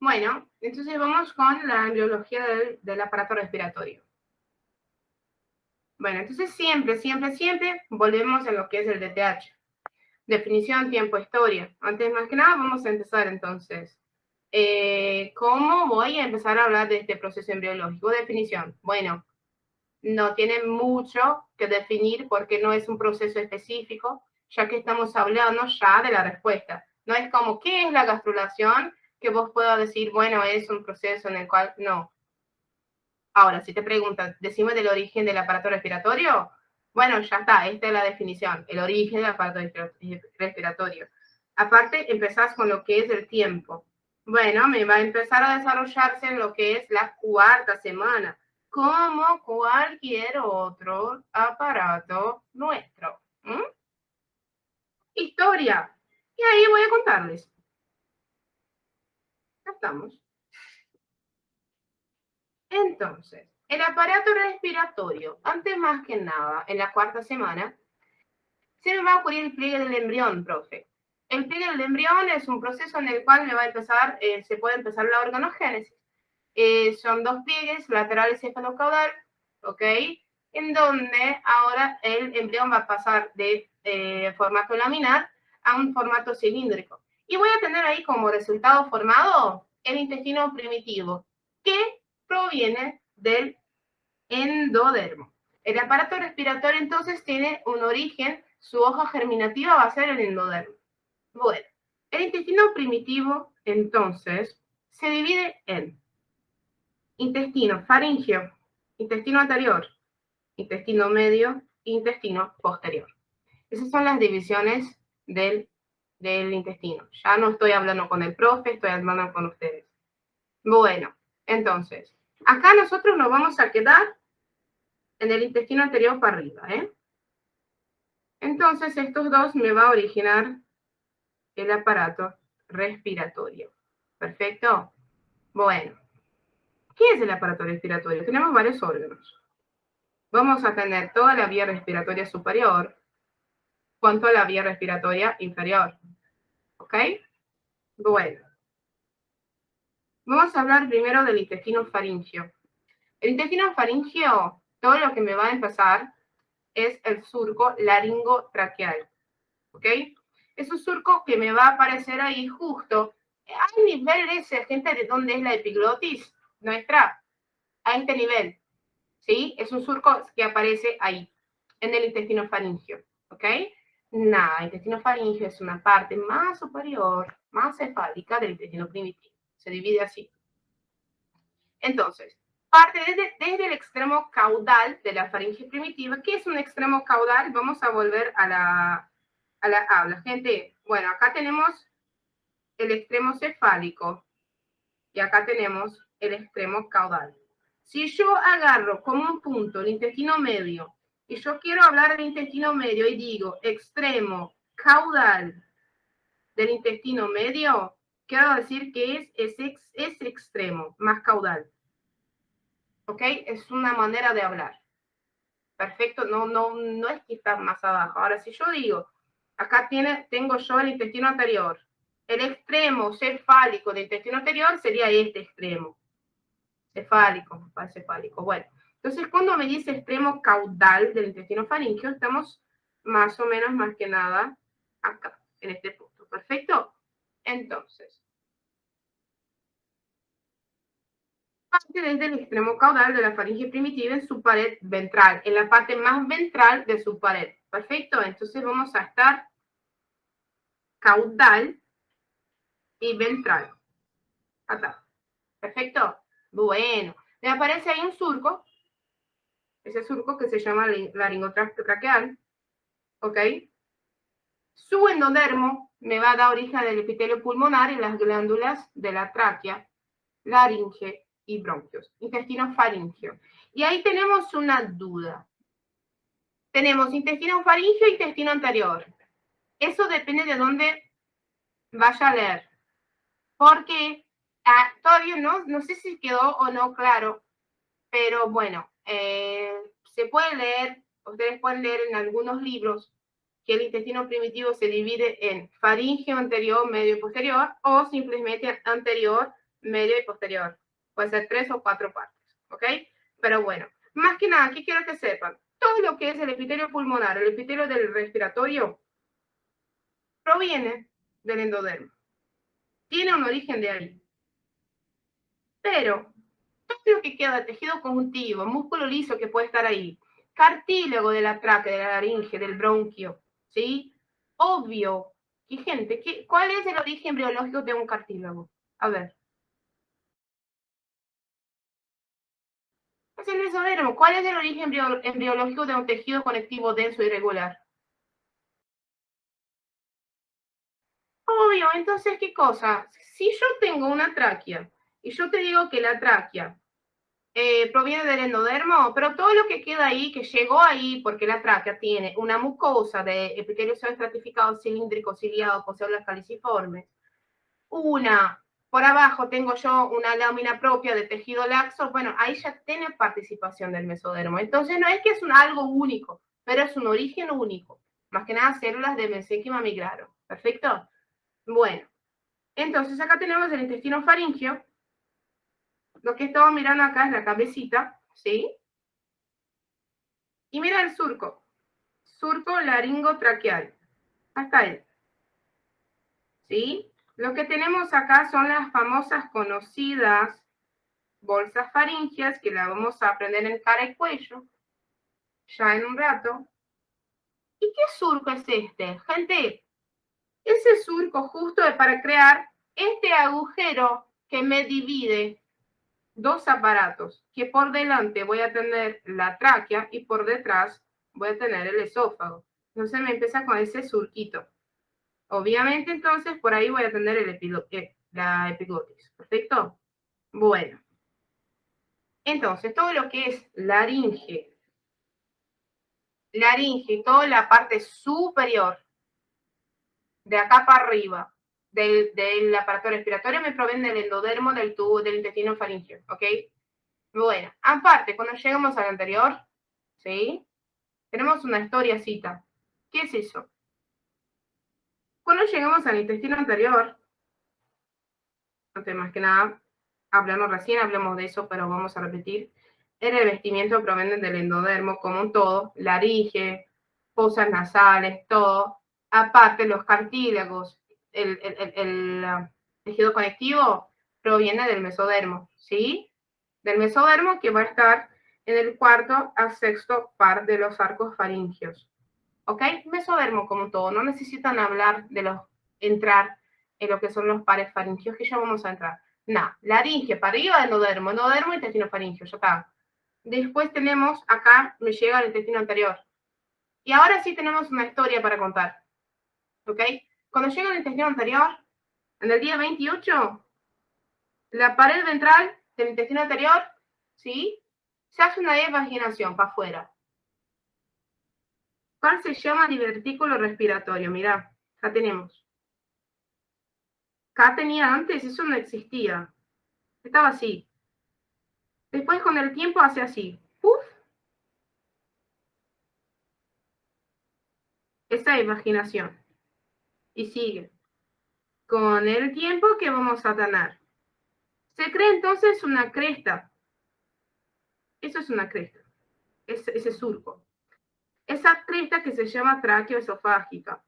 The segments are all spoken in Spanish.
Bueno, entonces vamos con la embriología del aparato respiratorio. Bueno, entonces siempre volvemos a lo que es el DTH. Definición, tiempo, historia. Antes más que nada vamos a empezar entonces. ¿Cómo voy a empezar a hablar de este proceso embriológico? Definición. Bueno, no tiene mucho que definir porque no es un proceso específico, ya que estamos hablando ya de la respuesta. No es como, ¿qué es la gastrulación? Que vos puedas decir, bueno, es un proceso en el cual, no. Ahora, si te preguntan, decime del origen del aparato respiratorio, bueno, ya está, esta es la definición, el origen del aparato respiratorio. Aparte, empezás con lo que es el tiempo. Bueno, me va a empezar a desarrollarse en lo que es la cuarta semana, como cualquier otro aparato nuestro. Historia. Y ahí voy a contarles. Ya estamos. Entonces, el aparato respiratorio, antes más que nada, en la cuarta semana, se me va a ocurrir el pliegue del embrión, profe. El pliegue del embrión es un proceso en el cual me va a empezar, se puede empezar la organogénesis. Son dos pliegues, lateral y cefalocaudal, ¿ok? En donde ahora el embrión va a pasar de formato laminar a un formato cilíndrico. Y voy a tener ahí como resultado formado el intestino primitivo, que proviene del endodermo. El aparato respiratorio entonces tiene un origen, su hoja germinativa va a ser el endodermo. Bueno, el intestino primitivo entonces se divide en intestino faríngeo, intestino anterior, intestino medio, intestino posterior. Esas son las divisiones del intestino. Ya no estoy hablando con el profe, estoy hablando con ustedes. Bueno, entonces, acá nosotros nos vamos a quedar en el intestino anterior para arriba, ¿eh? Entonces, estos dos me va a originar el aparato respiratorio. ¿Perfecto? Bueno, ¿qué es el aparato respiratorio? Tenemos varios órganos. Vamos a tener toda la vía respiratoria superior con toda la vía respiratoria inferior. ¿Ok? Bueno. Vamos a hablar primero del intestino faríngeo. El intestino faríngeo, todo lo que me va a empezar es el surco laringotraqueal. ¿Ok? Es un surco que me va a aparecer ahí justo al nivel de ese, gente, de dónde es la epiglotis nuestra, a este nivel. ¿Sí? Es un surco que aparece ahí, en el intestino faríngeo. ¿Ok? Nada, el intestino faríngeo es una parte más superior, más cefálica del intestino primitivo. Se divide así. Entonces, parte desde el extremo caudal de la faringe primitiva. ¿Qué es un extremo caudal? Vamos a volver a la habla. Gente, bueno, acá tenemos el extremo cefálico y acá tenemos el extremo caudal. Si yo agarro como un punto el intestino medio y yo quiero hablar del intestino medio y digo extremo caudal del intestino medio, quiero decir que es ese extremo más caudal. ¿Ok? Es una manera de hablar. Perfecto, no es que está más abajo. Ahora, si yo digo, acá tengo yo el intestino anterior, el extremo cefálico del intestino anterior sería este extremo. Cefálico. Bueno, entonces cuando me dice extremo caudal del intestino faríngeo, estamos más o menos, más que nada, acá, en este punto. ¿Perfecto? Entonces, parte desde el extremo caudal de la faringe primitiva en su pared ventral, en la parte más ventral de su pared. Perfecto, entonces vamos a estar caudal y ventral. Acá. Perfecto. Bueno, me aparece ahí un surco, ese surco que se llama laringotraqueal, ¿ok? Su endodermo me va a dar origen del epitelio pulmonar y las glándulas de la tráquea, laringe y bronquios, intestino faríngeo. Y ahí tenemos una duda. Tenemos intestino faríngeo e intestino anterior. Eso depende de dónde vaya a leer. Porque todavía no sé si quedó o no claro, pero bueno, se puede leer, ustedes pueden leer en algunos libros que el intestino primitivo se divide en faríngeo anterior, medio y posterior, o simplemente anterior, medio y posterior. Puede ser 3 o 4 partes, ¿ok? Pero bueno, más que nada, ¿qué quiero que sepan? Todo lo que es el epitelio pulmonar, el epitelio del respiratorio, proviene del endodermo. Tiene un origen de ahí. Pero todo lo que queda, tejido conjuntivo, músculo liso que puede estar ahí, cartílago de la tráquea, de la laringe, del bronquio, ¿sí? Obvio. Y gente, ¿cuál es el origen biológico de un cartílago? A ver. Es el mesodermo. ¿Cuál es el origen embriológico de un tejido conectivo denso y regular? Obvio, entonces, ¿qué cosa? Si yo tengo una tráquea y yo te digo que la tráquea proviene del endodermo, pero todo lo que queda ahí, que llegó ahí porque la tráquea tiene una mucosa de epitelio estratificado cilíndrico, ciliado, con células caliciformes, por abajo tengo yo una lámina propia de tejido laxo, bueno, ahí ya tiene participación del mesodermo. Entonces no es que es algo único, pero es un origen único. Más que nada células de mesénquima migraron. ¿Perfecto? Bueno, entonces acá tenemos el intestino faríngeo. Lo que estamos mirando acá es la cabecita, ¿sí? Y mira el surco. Surco laringotraqueal. Hasta él. ¿Sí? Lo que tenemos acá son las famosas conocidas bolsas faringias, que la vamos a aprender en cara y cuello, ya en un rato. ¿Y qué surco es este? Gente, ese surco justo es para crear este agujero que me divide dos aparatos, que por delante voy a tener la tráquea y por detrás voy a tener el esófago. Entonces me empieza con ese surquito. Obviamente entonces por ahí voy a tener la epiglotis. ¿Perfecto? Bueno. Entonces todo lo que es laringe y toda la parte superior, de acá para arriba, del aparato respiratorio, me proviene del endodermo del tubo del intestino faríngeo, ¿ok? Bueno, aparte, cuando llegamos al anterior, ¿sí? Tenemos una historiacita. ¿Qué es eso? Cuando llegamos al intestino anterior, antes más que nada, hablamos de eso, pero vamos a repetir. El revestimiento proviene del endodermo como un todo, laringe, fosas nasales, todo. Aparte, los cartílagos, el tejido conectivo proviene del mesodermo, ¿sí? Del mesodermo que va a estar en el cuarto a sexto par de los arcos faringios. ¿Ok? Mesodermo como un todo. No necesitan entrar en lo que son los pares faringios, que ya vamos a entrar. No, laringe, para arriba, endodermo, intestino faríngeo, ya está. Después tenemos, acá me llega el intestino anterior. Y ahora sí tenemos una historia para contar. ¿Ok? Cuando llega el intestino anterior, en el día 28, la pared ventral del intestino anterior, ¿sí? Se hace una evaginación para afuera. ¿Cuál se llama divertículo respiratorio? Mirá, acá tenemos. Acá tenía antes, eso no existía. Estaba así. Después con el tiempo hace así. ¡Puf! Esa imaginación. Y sigue. Con el tiempo que vamos a tener. Se crea entonces una cresta. Eso es una cresta. Ese surco. Esa cresta que se llama tráqueo-esofágica.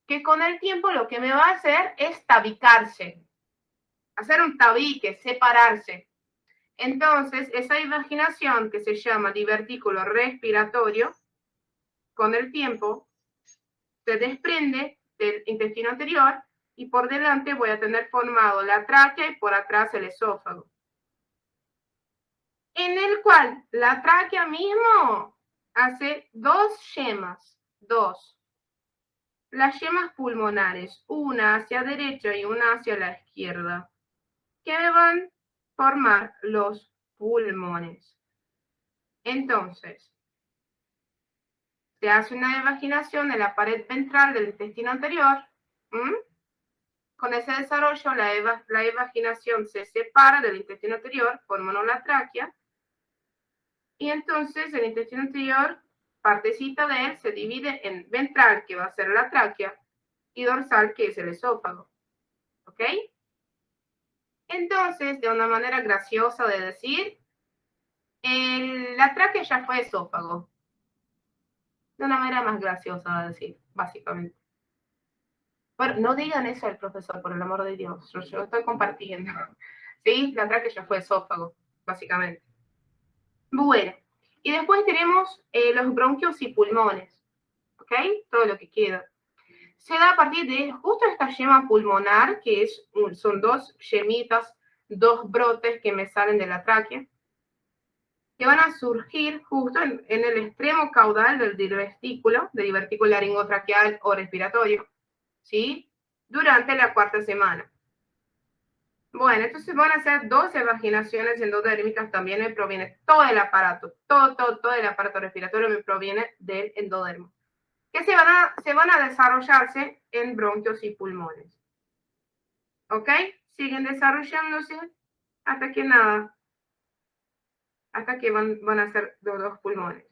Que con el tiempo lo que me va a hacer es tabicarse. Hacer un tabique, separarse. Entonces, esa imaginación que se llama divertículo respiratorio, con el tiempo, se desprende del intestino anterior y por delante voy a tener formado la tráquea y por atrás el esófago. En el cual la tráquea mismo hace dos yemas, dos. Las yemas pulmonares, una hacia derecha y una hacia la izquierda, que me van a formar los pulmones. Entonces, se hace una evaginación en la pared ventral del intestino anterior. Con ese desarrollo, la evaginación se separa del intestino anterior, formando la tráquea, y entonces el intestino anterior, partecita de él, se divide en ventral, que va a ser la tráquea, y dorsal, que es el esófago. ¿Ok? Entonces, de una manera graciosa de decir, la tráquea ya fue esófago. De una manera más graciosa de decir, básicamente. Bueno, no digan eso al profesor, por el amor de Dios. Yo estoy compartiendo. ¿Sí? La tráquea ya fue esófago, básicamente. Bueno, y después tenemos los bronquios y pulmones. ¿Ok? Todo lo que queda. Se da a partir de justo esta yema pulmonar, que son dos yemitas, dos brotes que me salen de la tráquea, que van a surgir justo en el extremo caudal del divertículo laringotraqueal o respiratorio, ¿sí? Durante la cuarta semana. Bueno, entonces van a ser 12 vaginaciones endodérmicas, también me proviene todo el aparato, todo el aparato respiratorio me proviene del endodermo, que se van a desarrollarse en bronquios y pulmones. ¿Ok? Siguen desarrollándose hasta que nada, hasta que van a ser los dos pulmones.